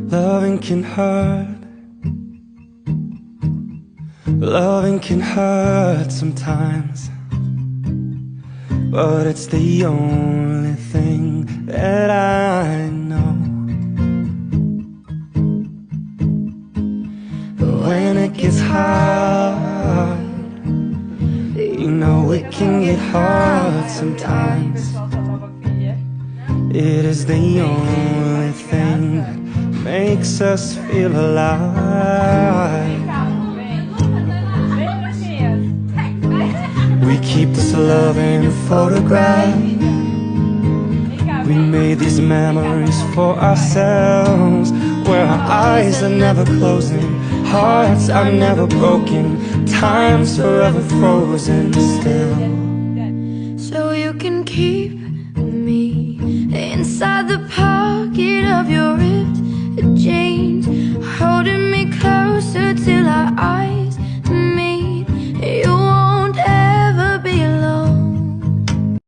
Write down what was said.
Loving can hurt. Loving can hurt sometimes, but it's the only thing that I know. But when it gets hard, you know it can get hard sometimes. It is the only thing that makes us feel alive. We keep this love in a photograph. We made these memories for ourselves, where our eyes are never closing, hearts are never broken, time's forever frozen still. So you can keep me inside the past.